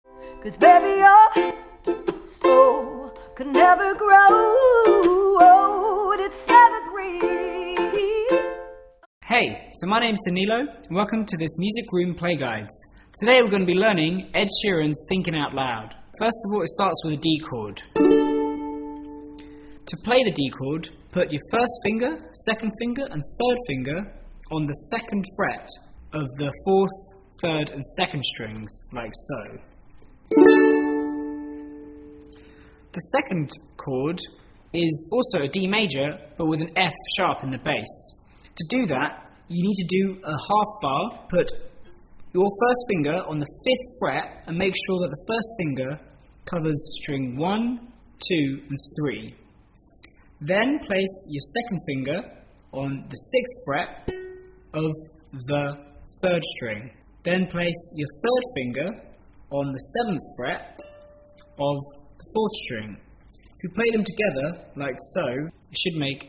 'Cause baby, your soul could never grow, it's evergreen. Hey, so my name's Danilo, and welcome to this Music Room Play Guides. Today we're going to be learning Ed Sheeran's Thinking Out Loud. First of all, it starts with a D chord. To play the D chord, put your first finger, second finger and third finger on the second fret of the fourth, third and second strings, like so. The second chord is also a D major, but with an F sharp in the bass. To do that, you need to do a half bar, put your first finger on the fifth fret and make sure that the first finger covers string 1, 2 and 3. Then place your second finger on the sixth fret of the third string. Then place your third finger on the seventh fret of the fourth string. If you play them together, like so, it should make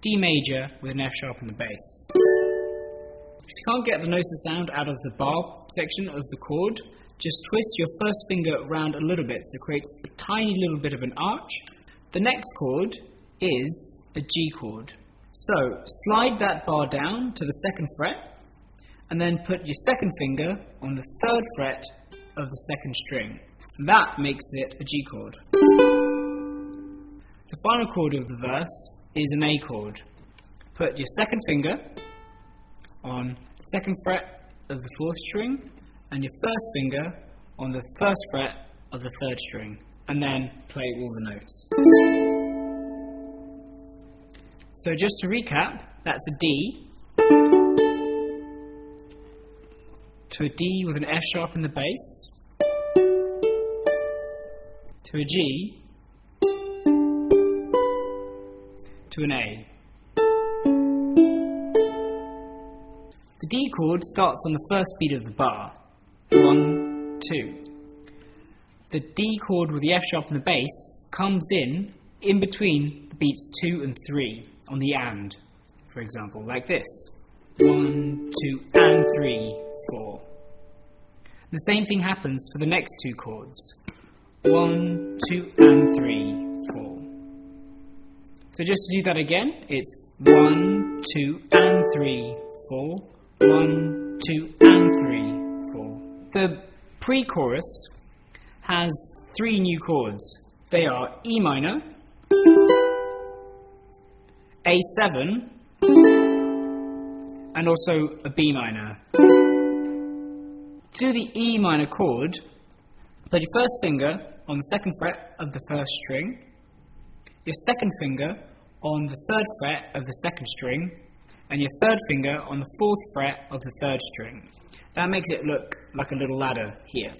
D major with an F sharp in the bass. If you can't get the note sound out of the bar section of the chord, just twist your first finger around a little bit so it creates a tiny little bit of an arch. The next chord is a G chord. So slide that bar down to the second fret and then put your second finger on the third fret of the second string. That makes it a G chord. The final chord of the verse is an A chord. Put your second finger on the second fret of the fourth string and your first finger on the first fret of the third string, and then play all the notes. So just to recap, that's a D, to a D with an F sharp in the bass, to a G, to an A. The D chord starts on the first beat of the bar. 1, 2. The D chord with the F sharp in the bass comes in between the beats 2 and 3 on the and, for example, like this. 1, 2 and 3, 4. The same thing happens for the next two chords. 1, 2 and 3, 4. So just to do that again, it's 1, 2 and 3, 4. 1, 2 and 3, 4. The pre-chorus has three new chords. They are E minor, A7, and also a B minor. To do the E minor chord, put your first finger on the second fret of the first string, your second finger on the third fret of the second string, and your third finger on the fourth fret of the third string. That makes it look like a little ladder here.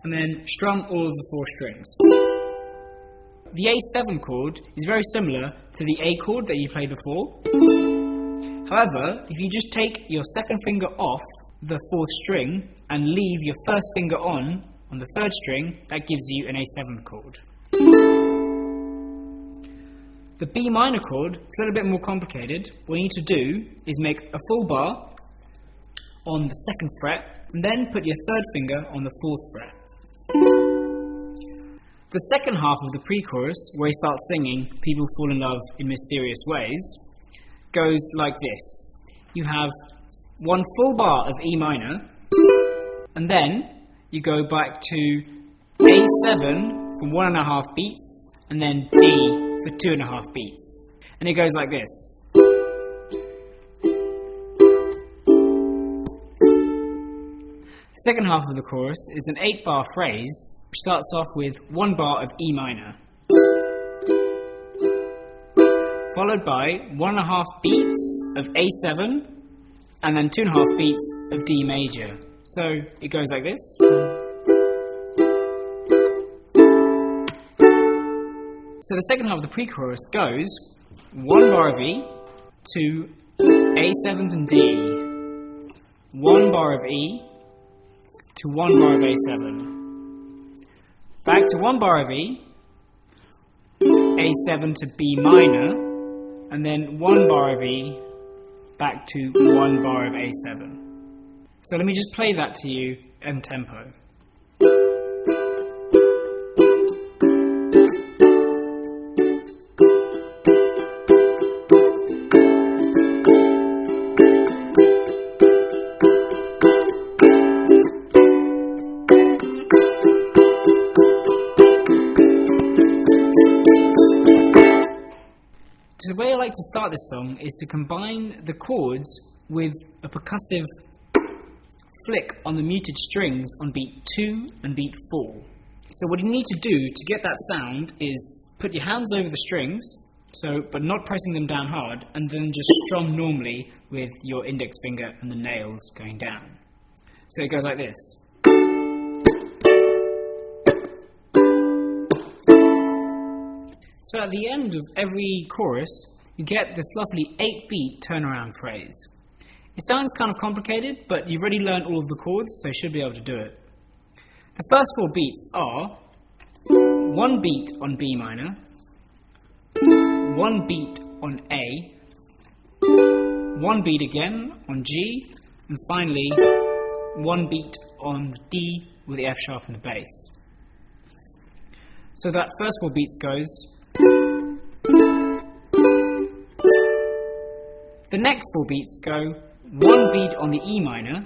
And then strum all of the four strings. The A7 chord is very similar to the A chord that you played before. However, if you just take your second finger off the fourth string and leave your first finger on the third string, that gives you an A7 chord. The B minor chord is a little bit more complicated. What you need to do is make a full bar on the second fret and then put your third finger on the fourth fret. The second half of the pre-chorus, where he starts singing "People Fall in Love in Mysterious Ways," goes like this. You have one full bar of E minor, and then you go back to A7 for 1.5 beats, and then D for 2.5 beats. And it goes like this. The second half of the chorus is an 8-bar phrase, which starts off with 1 bar of E minor, followed by 1.5 beats of A7, and then 2.5 beats of D major. So it goes like this. So the second half of the pre-chorus goes 1 bar of E to A7 and D, 1 bar of E to 1 bar of A7, back to 1 bar of E, A7 to B minor, and then 1 bar of E back to 1 bar of A7. So let me just play that to you in tempo. start this song is to combine the chords with a percussive flick on the muted strings on beat 2 and beat 4. So what you need to do to get that sound is put your hands over the strings, but not pressing them down hard, and then just strum normally with your index finger and the nails going down. So it goes like this. So at the end of every chorus, you get this lovely 8-beat turnaround phrase. It sounds kind of complicated, but you've already learned all of the chords, so you should be able to do it. The first 4 beats are 1 beat on B minor, 1 beat on A, 1 beat again on G, and finally 1 beat on D with the F sharp and the bass. So that first 4 beats goes. The next 4 beats go 1 beat on the E minor,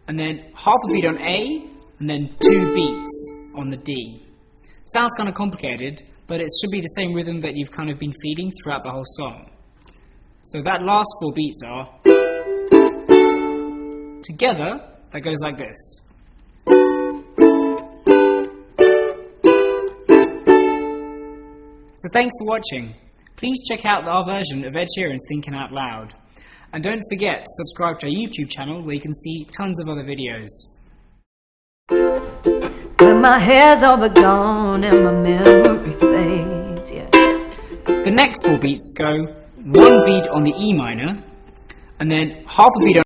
and then half a beat on A, and then 2 beats on the D. Sounds kind of complicated, but it should be the same rhythm that you've kind of been feeling throughout the whole song. So that last 4 beats are together, that goes like this. So thanks for watching. Please check out our version of Ed Sheeran's Thinking Out Loud. And don't forget to subscribe to our YouTube channel where you can see tons of other videos. When my hair's all but gone and my memory fades, yeah. The next 4 beats go 1 beat on the E minor, and then half a beat on